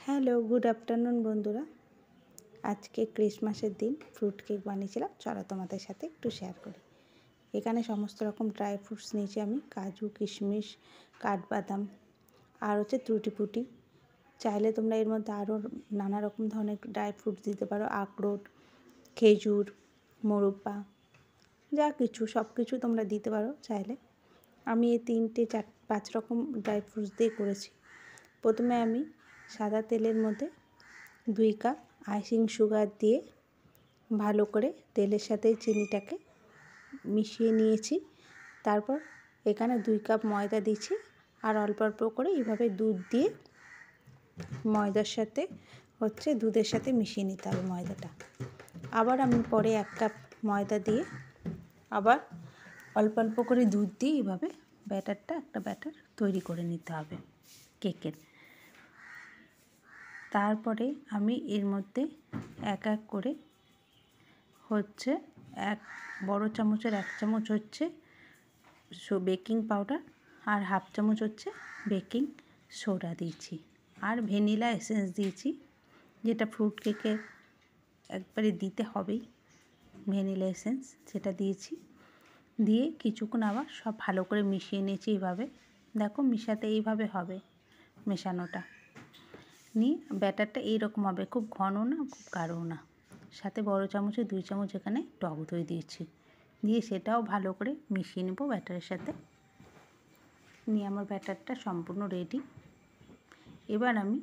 Hello, good afternoon বন্ধুরা। আজকে ক্রিসমাসের দিন ফ্রুট কেক বানিয়েছিলাম, চলো তোমাদের সাথে একটু শেয়ার করি। এখানে সমস্ত রকম ড্রাই ফ্রুটস নিয়েছি আমি, কাজু, কিশমিশ, কাঠবাদাম আর টুটি ফুটি। চাইলে তোমরা এর মধ্যে আরও নানা রকম ধরনের ড্রাই ফ্রুটস দিতে পারো, আখরোট, খেজুর, মোরব্বা, যা কিছু সব কিছু তোমরা দিতে পারো চাইলে। আমি এই 3-4-5 রকম ড্রাই ফ্রুটস দিয়ে করেছি। প্রথমে আমি সাদা তেলের মধ্যে 2 কাপ আইসিং সুগার দিয়ে ভালো করে তেলের সাথে চিনিটাকে মিশিয়ে নিয়েছি। তারপর এখানে 2 কাপ ময়দা দিচ্ছি আর অল্প অল্প করে এইভাবে দুধ দিয়ে ময়দার সাথে দুধের সাথে মিশিয়ে নিতে হবে ময়দাটা। আবার আমি পরে 1 কাপ ময়দা দিয়ে আবার অল্প অল্প করে দুধ দিয়ে এইভাবে একটা ব্যাটার তৈরি করে নিতে হবে কেকের। তারপরে আমি এর মধ্যে এক এক করে এক বড় চামচের 1 চামচ বেকিং পাউডার আর হাফ চামচ বেকিং সোডা দিয়েছি আর ভ্যানিলা এসেন্স দিয়েছি, যেটা ফ্রুট কেকে একবারে দিতে হবেই। ভ্যানিলা এসেন্স সেটা দিয়েছি, দিয়ে কিছুক্ষণ আবার সব ভালো করে মিশিয়ে নিয়েছি। এইভাবে দেখো মিশাতে এইভাবে হবে মেশানোটা। নিয়ে ব্যাটারটা এইরকম হবে, খুব ঘন না খুব গাঢ় না। সাথে বড় চামচে 2 চামচ এখানে টক দই দিয়েছি, দিয়ে সেটাও ভালো করে মিশিয়ে নেব ব্যাটারের সাথে। নিয়ে আমার ব্যাটারটা সম্পূর্ণ রেডি। এবার আমি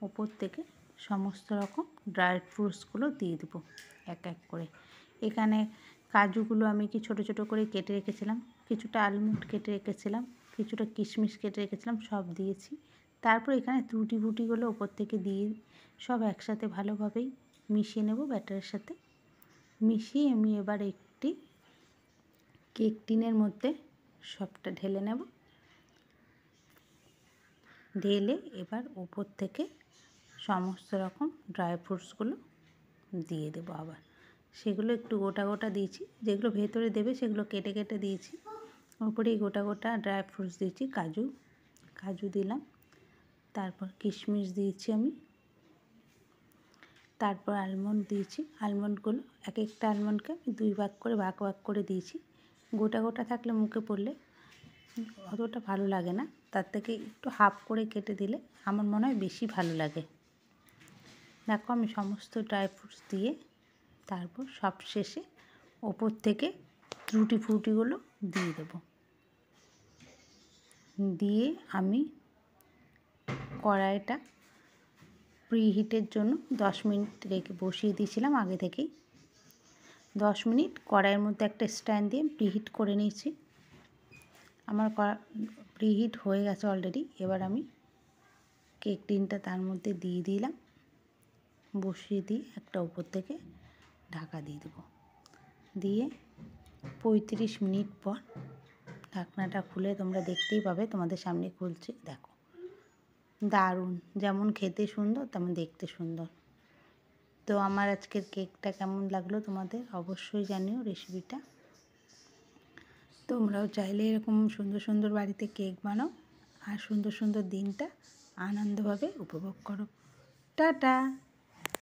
ওপর থেকে সমস্ত রকম ড্রাই ফ্রুটসগুলো দিয়ে দেবো এক এক করে। এখানে কাজুগুলো আমি ছোটো ছোটো করে কেটে রেখেছিলাম, কিছুটা আলমন্ড কেটে রেখেছিলাম, কিছুটা কিশমিশ কেটে রেখেছিলাম, সব দিয়েছি। তারপর এখানে টুটি ফুটিগুলো ওপর থেকে দিয়ে সব একসাথে ভালোভাবেই মিশিয়ে নেব ব্যাটারের সাথে। মিশিয়ে আমি এবার একটি কেক টিনের মধ্যে সবটা ঢেলে নেব। ঢেলে এবার ওপর থেকে সমস্ত রকম ড্রাই ফ্রুটসগুলো দিয়ে দেবো। আবার সেগুলো একটু গোটা গোটা দিয়েছি, যেগুলো ভেতরে দেবে সেগুলো কেটে কেটে দিয়েছি। ওপরেই গোটা গোটা ড্রাই ফ্রুটস দিয়েছি, কাজু দিলাম, তারপর কিশমিশ দিয়েছি আমি, তারপর আলমন্ড দিয়েছি। আলমন্ডগুলো একটা আলমন্ডকে আমি 2 ভাগ করে দিয়েছি। গোটা গোটা থাকলে মুখে পড়লে অতটা ভালো লাগে না, তার থেকে একটু হাফ করে কেটে দিলে আমার মনে হয় বেশি ভালো লাগে। দেখো আমি সমস্ত ড্রাই ফ্রুটস দিয়ে তারপর সব শেষে ওপর থেকে টুটি ফ্রুটিগুলো দিয়ে দেবো। দিয়ে আমি কড়াইটা প্রিহিটের জন্য 10 মিনিট রেখে বসিয়ে দিয়েছিলাম আগে থেকেই। 10 মিনিট কড়াইয়ের মধ্যে একটা স্ট্যান্ড দিয়ে প্রিহিট করে নিয়েছি। আমার প্রিহিট হয়ে গেছে অলরেডি। এবার আমি কেক টিনটা তার মধ্যে দিয়ে দিলাম, বসিয়ে দিয়ে একটা উপর থেকে ঢাকা দিয়ে দেবো। দিয়ে 35 মিনিট পর ঢাকনাটা খুলে তোমরা দেখতেই পাবে, তোমাদের সামনে খুলছে, দেখো দারুণ, যেমন খেতে সুন্দর তেমন দেখতে সুন্দর। তো আমার আজকের কেকটা কেমন লাগলো তোমাদের অবশ্যই জানিও রেসিপিটা। তোমরাও চাইলে এরকম সুন্দর সুন্দর বাড়িতে কেক বানাও আর সুন্দর সুন্দর দিনটা আনন্দভাবে উপভোগ করো। টাটা।